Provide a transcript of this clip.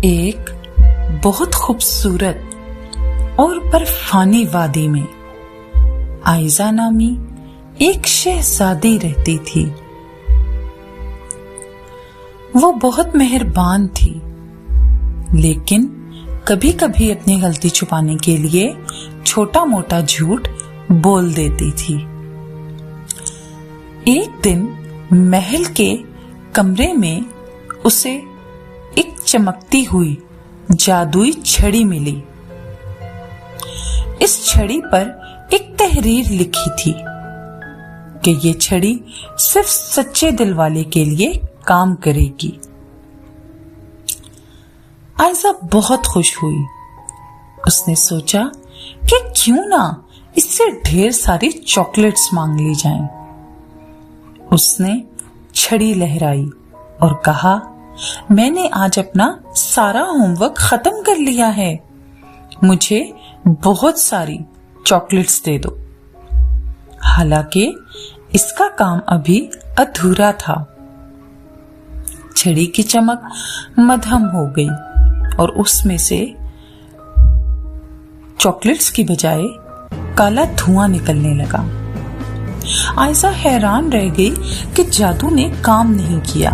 ایک بہت خوبصورت اور برفانی وادی میں آئزہ نامی ایک شہزادی رہتی تھی۔ وہ بہت مہربان تھی، لیکن کبھی کبھی اپنی غلطی چھپانے کے لیے چھوٹا موٹا جھوٹ بول دیتی تھی۔ ایک دن محل کے کمرے میں اسے ایک چمکتی ہوئی جادوئی چھڑی ملی۔ اس چھڑی پر ایک تحریر لکھی تھی کہ یہ چھڑی صرف سچے دل والے کے لیے کام کرے گی۔ آئزہ بہت خوش ہوئی۔ اس نے سوچا کہ کیوں نہ اس سے ڈھیر ساری چاکلیٹس مانگ لی جائیں۔ اس نے چھڑی لہرائی اور کہا، میں نے آج اپنا سارا ہوم ورک ختم کر لیا ہے، مجھے بہت ساری چاکلیٹس دے دو۔ حالانکہ اس کا کام ابھی ادھورا تھا۔ چھڑی کی چمک مدھم ہو گئی اور اس میں سے چاکلیٹس کی بجائے کالا دھواں نکلنے لگا۔ آئزہ حیران رہ گئی کہ جادو نے کام نہیں کیا۔